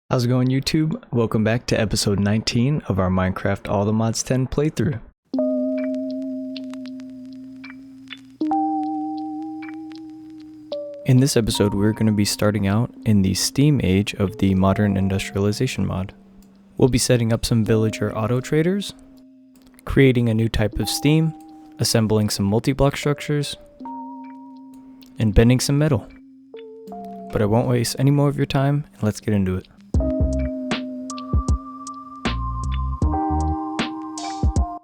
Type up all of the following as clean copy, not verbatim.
How's it going, YouTube? Welcome back to episode 19 of our Minecraft AlltheMods10 playthrough. In this episode, we're going to be starting out in the Steam age of the Modern Industrialization mod. We'll be setting up some villager auto traders, creating a new type of steam, assembling some multi-block structures, and bending some metal. But I won't waste any more of your time, and let's get into it.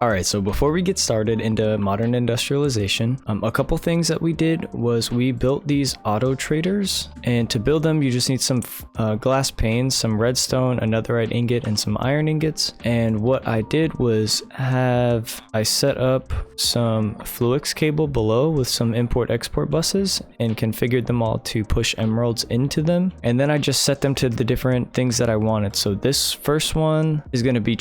Alright, so before we get started into Modern Industrialization, a couple things that we did was we built these auto traders, and to build them you just need some glass panes, some redstone, a netherite ingot, and some iron ingots. And what I did was I set up some Fluix cable below with some import-export buses and configured them all to push emeralds into them, and then I just set them to the different things that I wanted. So this first one is going to be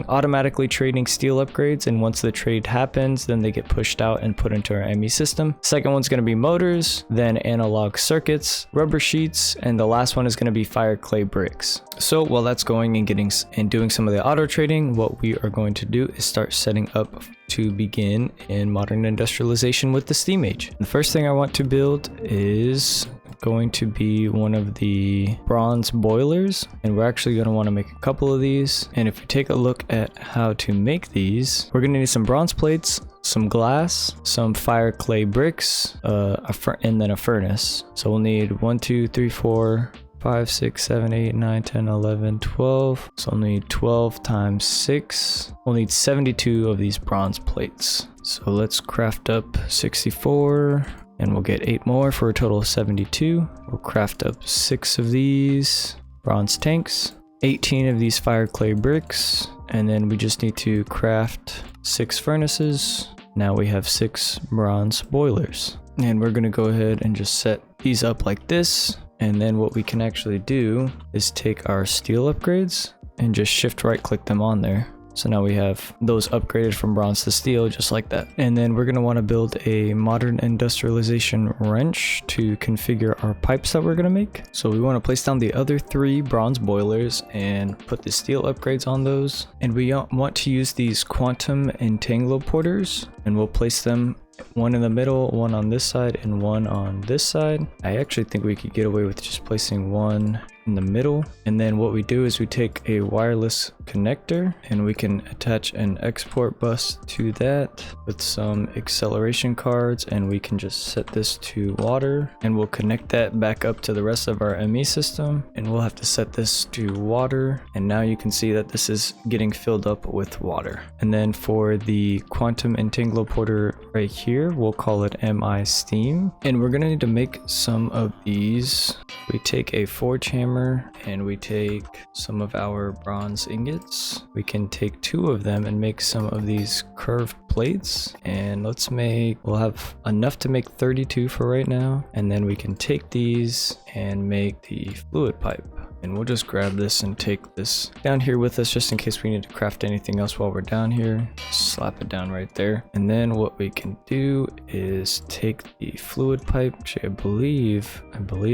automatically trading steel upgrades, and once the trade happens then they get pushed out and put into our ME system. Second one's going to be motors, then analog circuits, rubber sheets, and the last one is going to be fire clay bricks. So while that's going and doing some of the auto trading, what we are going to do is start setting up to begin in Modern Industrialization with the Steam Age. The first thing I want to build is going to be one of the bronze boilers, and we're actually going to want to make a couple of these. And if we take a look at how to make these, we're going to need some bronze plates, some glass, some fire clay bricks, and then a furnace. So we'll need 1, 2, 3, 4, 5, 6, 7, 8, 9, 10, 11, 12. So we'll need 12 times 6. We'll need 72 of these bronze plates. So let's craft up 64. And we'll get 8 more for a total of 72. We'll craft up 6 of these bronze tanks, 18 of these fire clay bricks, and then we just need to craft 6 furnaces. Now we have 6 bronze boilers. And we're gonna go ahead and just set these up like this. And then what we can actually do is take our steel upgrades and just shift right click them on there. So now we have those upgraded from bronze to steel, just like that. And then we're going to want to build a Modern Industrialization wrench to configure our pipes that we're going to make. So we want to place down the other 3 bronze boilers and put the steel upgrades on those. And we want to use these quantum entangloporters, and we'll place them one in the middle, one on this side, and one on this side. I actually think we could get away with just placing one in the middle. And then what we do is we take a wireless connector and we can attach an export bus to that with some acceleration cards, and we can just set this to water, and we'll connect that back up to the rest of our ME system, and we'll have to set this to water. And now you can see that this is getting filled up with water. And then for the quantum entangloporter right here, we'll call it MI steam, and we're gonna need to make some of these. We take a forge hammer and we take some of our bronze ingots. We can take 2 of them and make some of these curved plates, and we'll have enough to make 32 for right now. And then we can take these and make the fluid pipe. And we'll just grab this and take this down here with us just in case we need to craft anything else while we're down here. Just slap it down right there. And then what we can do is take the fluid pipe, which I believe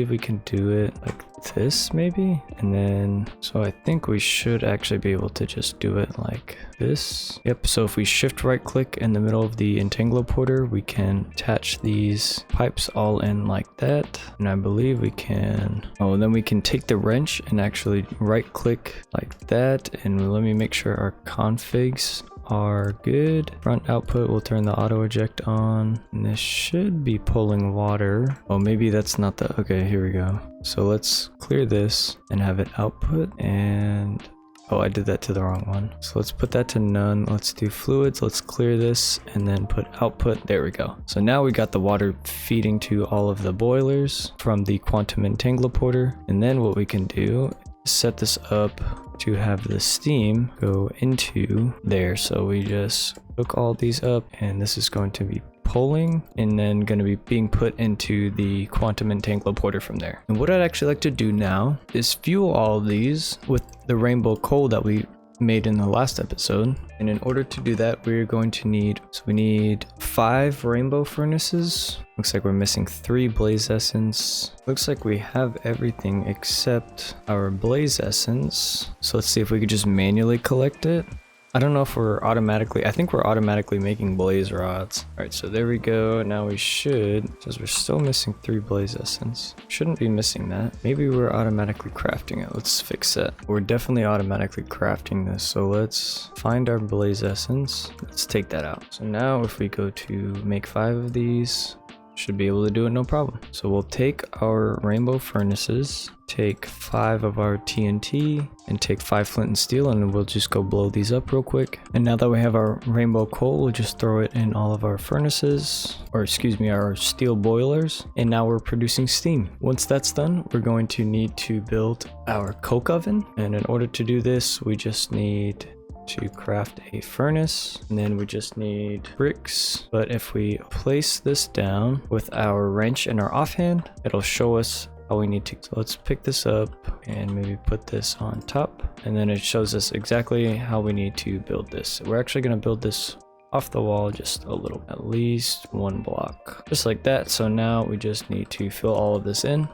we can do it like this maybe. And then, so I think we should actually be able to just do it like this. Yep, so if we shift right click in the middle of the entangloporter, we can attach these pipes all in like that. And I believe we can, and then we can take the wrench and actually right click like that. And let me make sure our configs are good. Front output, we'll turn the auto eject on, and this should be pulling water. Oh, maybe that's not the, okay, here we go. So let's clear this and have it output, and oh, I did that to the wrong one. So let's put that to none. Let's do fluids. Let's clear this and then put output. There we go. So now we got the water feeding to all of the boilers from the quantum entangloporter. And then what we can do is set this up to have the steam go into there. So we just hook all these up, and this is going to be pulling and then going to be being put into the quantum entangloporter from there. And what I'd actually like to do now is fuel all of these with the rainbow coal that we made in the last episode. And in order to do that, we're going to need, so we need 5 rainbow furnaces. Looks like we're missing 3 blaze essence. Looks like we have everything except our blaze essence. So let's see if we could just manually collect it. I don't know if we're automatically, I think we're automatically making blaze rods. All right, so there we go. Now we should, because we're still missing 3 blaze essence. Shouldn't be missing that. Maybe we're automatically crafting it. Let's fix that. We're definitely automatically crafting this. So let's find our blaze essence. Let's take that out. So now if we go to make 5 of these, should be able to do it no problem. So we'll take our rainbow furnaces, take 5 of our TNT, and take 5 flint and steel, and we'll just go blow these up real quick. And now that we have our rainbow coal, we'll just throw it in all of our furnaces, or excuse me, our steel boilers, and now we're producing steam. Once that's done, we're going to need to build our coke oven, and in order to do this, we just need to craft a furnace, and then we just need bricks. But if we place this down with our wrench and our offhand, it'll show us how we need to. So let's pick this up and maybe put this on top, and then it shows us exactly how we need to build this. We're actually going to build this off the wall just a little, at least 1 block, just like that. So now we just need to fill all of this in.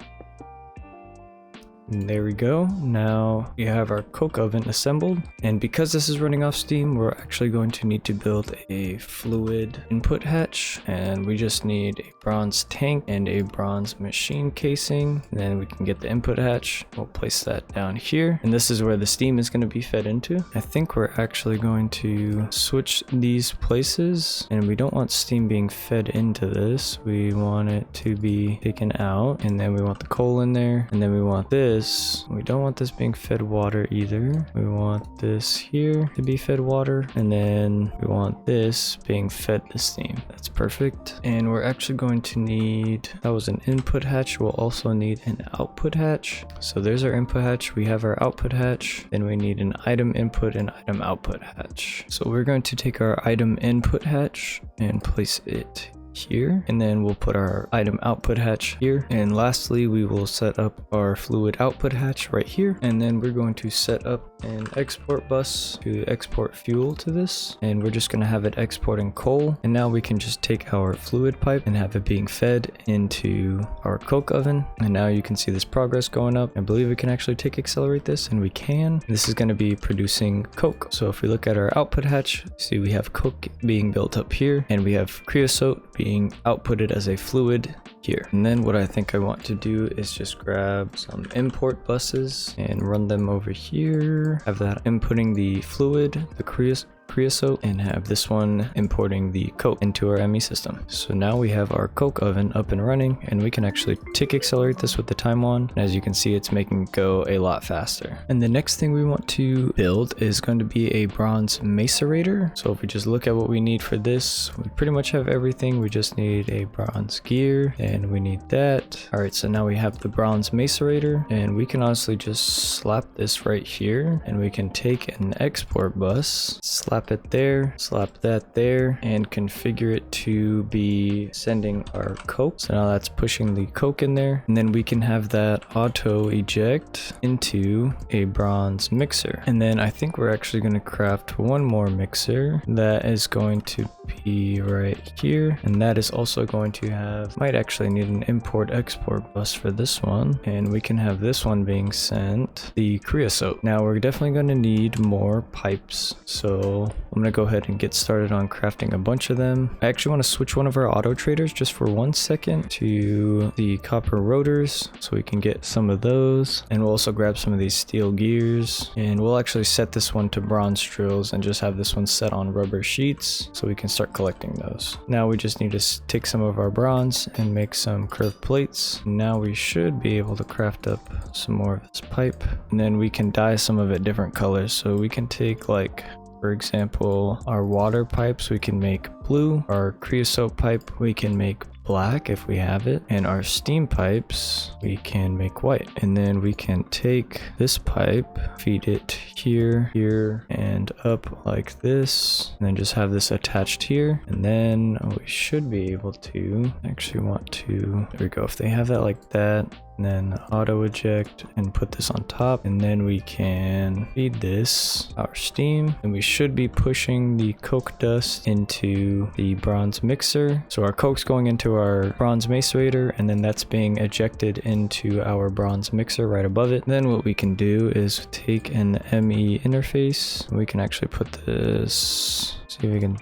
And there we go. Now we have our coke oven assembled, and because this is running off steam, we're actually going to need to build a fluid input hatch, and we just need a bronze tank and a bronze machine casing. And then we can get the input hatch. We'll place that down here, and this is where the steam is going to be fed into. I think we're actually going to switch these places, and we don't want steam being fed into this. We want it to be taken out, and then we want the coal in there, and then we want this. We don't want this being fed water either. We want this here to be fed water, and then we want this being fed the steam. That's perfect. And we're actually going to need, that was an input hatch, we'll also need an output hatch. So there's our input hatch, we have our output hatch, then we need an item input and item output hatch. So we're going to take our item input hatch and place it here, and then we'll put our item output hatch here, and lastly we will set up our fluid output hatch right here, and then we're going to set up an export bus to export fuel to this, and we're just going to have it exporting coal. And now we can just take our fluid pipe and have it being fed into our coke oven, and now you can see this progress going up. I believe we can actually accelerate this, and we can. This is going to be producing coke. So if we look at our output hatch, see we have coke being built up here, and we have creosote being outputted as a fluid here. And then what I think I want to do is just grab some import buses and run them over here, have that inputting the fluid, the creosote, and have this one importing the coke into our ME system. So now we have our coke oven up and running, and we can actually accelerate this with the time on. And as you can see, it's making it go a lot faster. And the next thing we want to build is going to be a bronze macerator. So if we just look at what we need for this, we pretty much have everything. We just need a bronze gear, and we need that. All right, so now we have the bronze macerator, and we can honestly just slap this right here, and we can take an export bus, slap it there, slap that there, and configure it to be sending our coke. So now that's pushing the coke in there, and then we can have that auto eject into a bronze mixer. And then I think we're actually going to craft one more mixer that is going to be right here, and that is also going to have, might actually need an import export bus for this one, and we can have this one being sent the creosote. Now we're definitely going to need more pipes, so I'm gonna go ahead and get started on crafting a bunch of them. I actually want to switch one of our auto traders just for 1 second to the copper rotors so we can get some of those, and we'll also grab some of these steel gears, and we'll actually set this one to bronze drills and just have this one set on rubber sheets so we can start collecting those. Now we just need to take some of our bronze and make some curved plates. Now we should be able to craft up some more of this pipe, and then we can dye some of it different colors. So we can take, like, for example, our water pipes we can make blue, our creosote pipe we can make black if we have it, and our steam pipes we can make white. And then we can take this pipe, feed it here, here, and up like this, and then just have this attached here. And then we should be able to actually there we go. If they have that like that, and then auto eject and put this on top, and then we can feed this our steam, and we should be pushing the coke dust into the bronze mixer. So our coke's going into our bronze macerator, and then that's being ejected into our bronze mixer right above it. Then what we can do is take an ME interface. We can actually put this, see if we can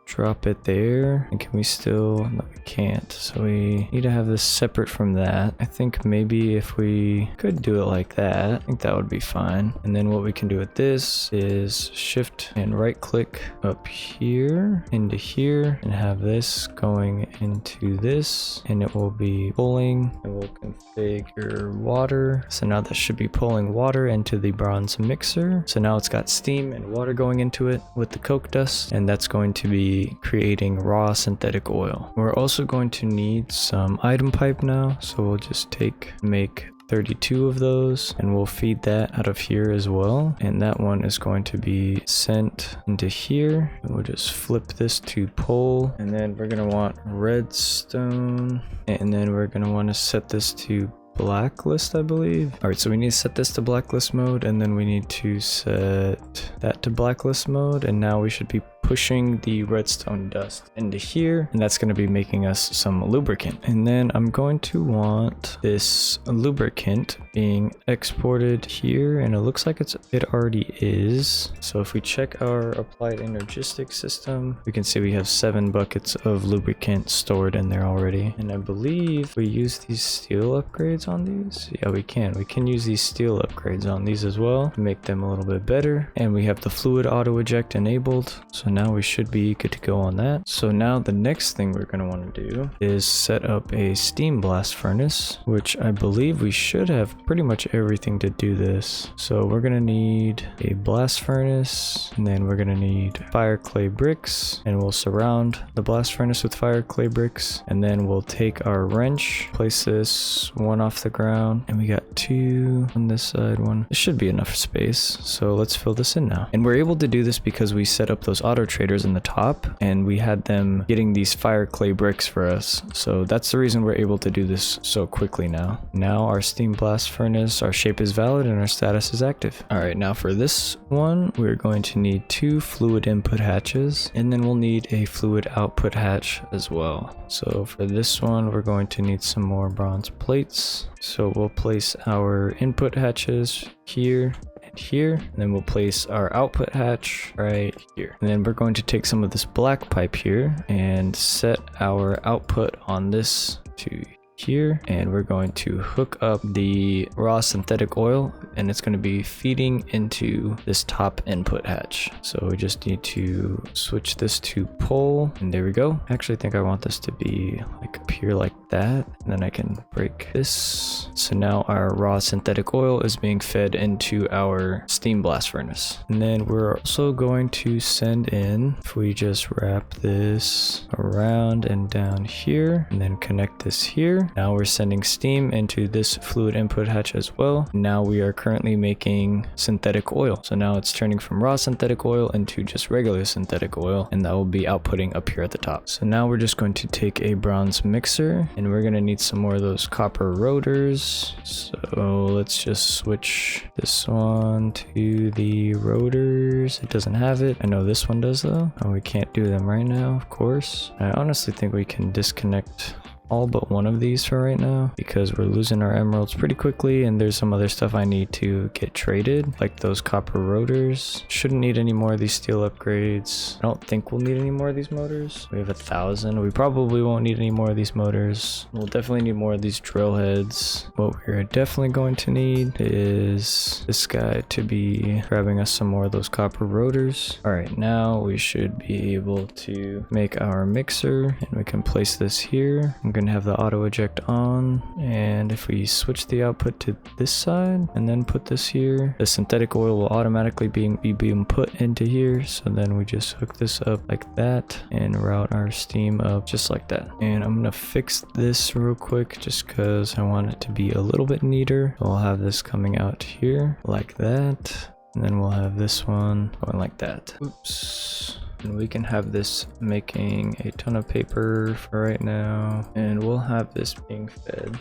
drop it there. And can we still, no, we can't. So we need to have this separate from that. I think maybe if we could do it like that, I think that would be fine. And then what we can do with this is shift and right click up here into here and have this going into this, and it will be pulling, and we'll configure water. So now that should be pulling water into the bronze mixer. So now it's got steam and water going into it with the coke dust, and that's going to be creating raw synthetic oil. We're also going to need some item pipe now, so we'll just make 32 of those, and we'll feed that out of here as well, and that one is going to be sent into here. And we'll just flip this to pull, and then we're going to want redstone, and then we're going to want to set this to blacklist, I believe. All right, so we need to set this to blacklist mode, and then we need to set that to blacklist mode, and now we should be pushing the redstone dust into here, and that's going to be making us some lubricant. And then I'm going to want this lubricant being exported here, and it looks like it already is. So if we check our applied energistic system, we can see we have 7 buckets of lubricant stored in there already. And I believe we use these steel upgrades on these. Yeah, we can use these steel upgrades on these as well to make them a little bit better. And we have the fluid auto eject enabled, so now we should be good to go on that. So now the next thing we're going to want to do is set up a steam blast furnace, which I believe we should have pretty much everything to do this. So we're going to need a blast furnace, and then we're going to need fire clay bricks, and we'll surround the blast furnace with fire clay bricks, and then we'll take our wrench, place this one off the ground, and we got 2 on this side, one. This should be enough space, so let's fill this in now. And we're able to do this because we set up those auto traders in the top, and we had them getting these fire clay bricks for us. So that's the reason we're able to do this so quickly now. Now our steam blast furnace, our shape is valid and our status is active. All right, now for this one, we're going to need 2 fluid input hatches, and then we'll need a fluid output hatch as well. So for this one, we're going to need some more bronze plates. So we'll place our input hatches here, here, and then we'll place our output hatch right here. And then we're going to take some of this black pipe here and set our output on this to here, and we're going to hook up the raw synthetic oil, and it's going to be feeding into this top input hatch. So we just need to switch this to pull, and there we go. I actually think I want this to be like up here like that, and then I can break this. So now our raw synthetic oil is being fed into our steam blast furnace. And then we're also going to send in, if we just wrap this around and down here, and then connect this here. Now we're sending steam into this fluid input hatch as well. Now we are currently making synthetic oil. So now it's turning from raw synthetic oil into just regular synthetic oil, and that will be outputting up here at the top. So now we're just going to take a bronze mixer, and we're going to need some more of those copper rotors. So let's just switch this one to the rotors. It doesn't have it. I know this one does though. And we can't do them right now, of course. I honestly think we can disconnect all but one of these for right now, because we're losing our emeralds pretty quickly, and there's some other stuff I need to get traded, like those copper rotors. Shouldn't need any more of these steel upgrades. I don't think we'll need any more of these motors. We have 1,000. We probably won't need any more of these motors. We'll definitely need more of these drill heads. What we're definitely going to need is this guy to be grabbing us some more of those copper rotors. All right, now we should be able to make our mixer, and we can place this here. I'm going to have the auto eject on, and if we switch the output to this side and then put this here, the synthetic oil will automatically be being put into here. So then we just hook this up like that and route our steam up just like that. And I'm going to fix this real quick just because I want it to be a little bit neater. So I'll have this coming out here like that. And then we'll have this one going like that. Oops. And we can have this making a ton of paper for right now. And we'll have this being fed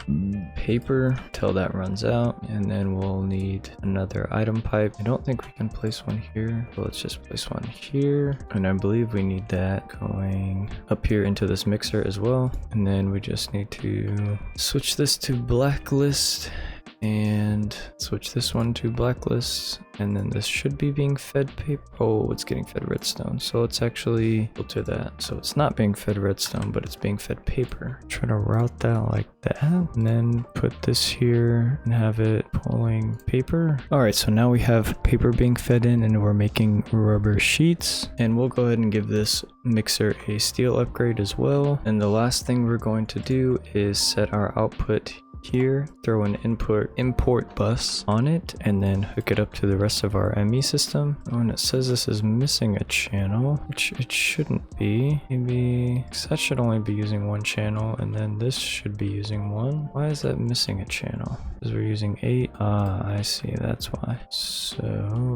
paper till that runs out. And then we'll need another item pipe. I don't think we can place one here. So let's just place one here. And I believe we need that going up here into this mixer as well. And then we just need to switch this to blacklist. And switch this one to blacklist, and then this should be being fed paper. Oh, it's getting fed redstone, so let's actually filter that. So it's not being fed redstone, but it's being fed paper. Try to route that like that, and then put this here and have it pulling paper. All right, so now we have paper being fed in, and we're making rubber sheets. And we'll go ahead and give this mixer a steel upgrade as well. And the last thing we're going to do is set our output here, throw an import bus on it, and then hook it up to the rest of our ME system. Oh, and it says this is missing a channel, which it shouldn't be. Maybe that should only be using one channel, and then this should be using one. Why is that missing a channel? Because we're using 8. Ah, I see, that's why. So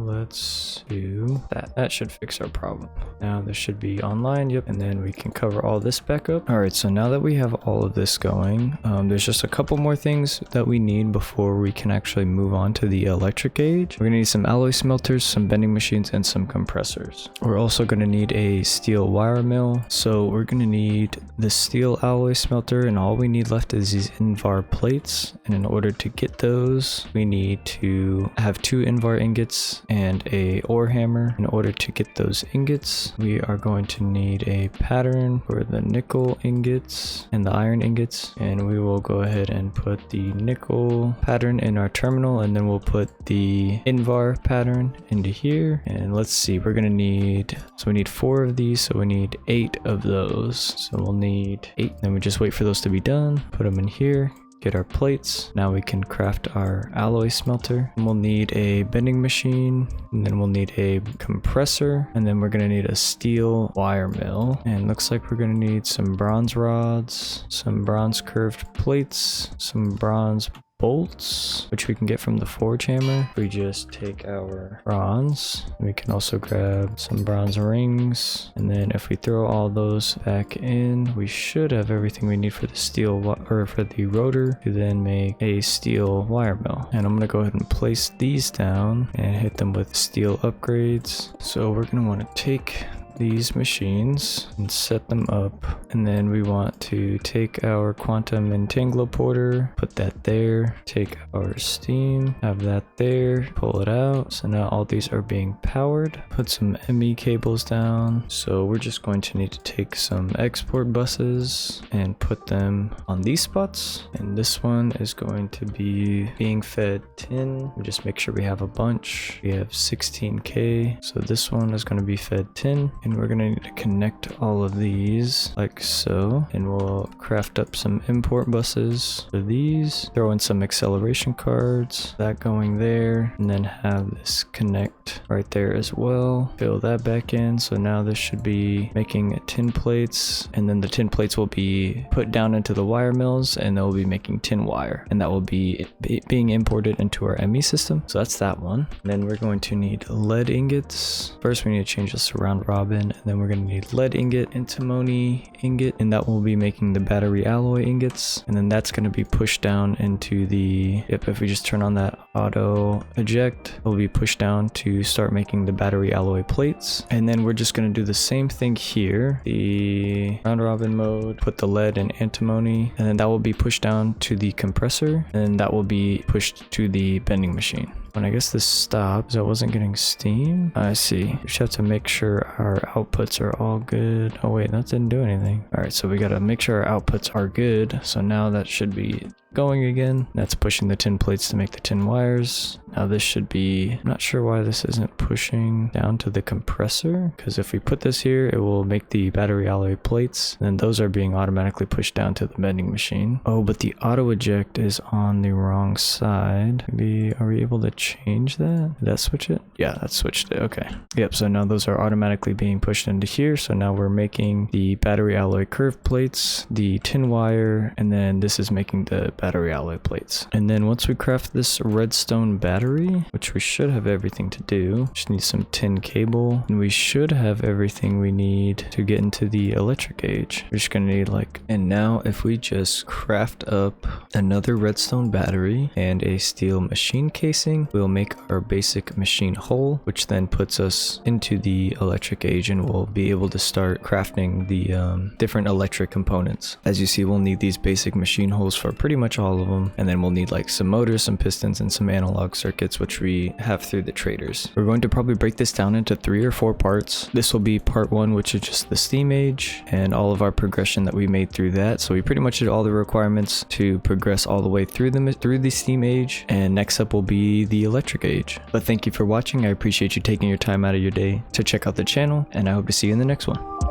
let's do that. That should fix our problem. Now this should be online, yep, and then we can cover all this back up. All right, so now that we have all of this going, there's just a couple more things that we need before we can actually move on to the electric gauge. We're gonna need some alloy smelters, some bending machines, and some compressors. We're also gonna need a steel wire mill. So we're gonna need the steel alloy smelter, and all we need left is these Invar plates. And in order to get those, we need to have 2 Invar ingots and a ore hammer. In order to get those ingots, we are going to need a pattern for the nickel ingots and the iron ingots, and we will go ahead and put the nickel pattern in our terminal, and then we'll put the Invar pattern into here. And let's see, we're gonna need, so we need 4 of these, so we need 8 of those. So we'll need 8, then we just wait for those to be done, put them in here, get our plates. Now we can craft our alloy smelter, and we'll need a bending machine, and then we'll need a compressor, and then we're gonna need a steel wire mill, and looks like we're gonna need some bronze rods, some bronze curved plates, some bronze bolts, which we can get from the forge hammer. We just take our bronze. We can also grab some bronze rings, and then if we throw all those back in, we should have everything we need for the steel or for the rotor to then make a steel wire mill. And I'm gonna go ahead and place these down and hit them with steel upgrades. So we're gonna want to take these machines and set them up, and then we want to take our quantum entangloporter, put that there, take our steam, have that there, pull it out. So now all these are being powered. Put some ME cables down. So we're just going to need to take some export buses and put them on these spots, and this one is going to be being fed tin. We just make sure we have a bunch. We have 16k, so this one is going to be fed tin. And we're gonna need to connect all of these like so, and we'll craft up some import buses for these, throw in some acceleration cards, that going there, and then have this connect right there as well. Fill that back in. So now this should be making tin plates, and then the tin plates will be put down into the wire mills, and they'll be making tin wire, and that will be being imported into our ME system. So that's that one. And then we're going to need lead ingots. First we need to change this to round robin, and then we're going to need lead ingot, antimony ingot, and that will be making the battery alloy ingots. And then that's going to be pushed down into the, if we just turn on that auto eject, it will be pushed down to start making the battery alloy plates. And then we're just going to do the same thing here, the round robin mode, put the lead and antimony, and then that will be pushed down to the compressor, and that will be pushed to the bending machine. When I guess this stops, I wasn't getting steam. I see. We just have to make sure our outputs are all good. Oh wait, that didn't do anything. All right, so we gotta make sure our outputs are good. So now that should be going again. That's pushing the tin plates to make the tin wires. Now this should be, I'm not sure why this isn't pushing down to the compressor, because if we put this here, it will make the battery alloy plates, and then those are being automatically pushed down to the bending machine. Oh, but the auto eject is on the wrong side. Maybe, are we able to change that? Did that switch it? Yeah, that switched it. Okay. Yep, so now those are automatically being pushed into here. So now we're making the battery alloy curved plates, the tin wire, and then this is making the battery alloy plates. And then once we craft this redstone battery, which we should have everything to do, just need some tin cable, and we should have everything we need to get into the electric age. We're just gonna need like, and now if we just craft up another redstone battery and a steel machine casing, we'll make our basic machine whole, which then puts us into the electric age, and we'll be able to start crafting the different electric components. As you see, we'll need these basic machine holes for pretty much all of them, and then we'll need like some motors, some pistons, and some analog circuits, which we have through the traders. We're going to probably break this down into 3 or 4 parts. This will be part 1, which is just the steam age and all of our progression that we made through that. So we pretty much did all the requirements to progress all the way through the steam age, and next up will be the electric age. But thank you for watching. I appreciate you taking your time out of your day to check out the channel, and I hope to see you in the next one.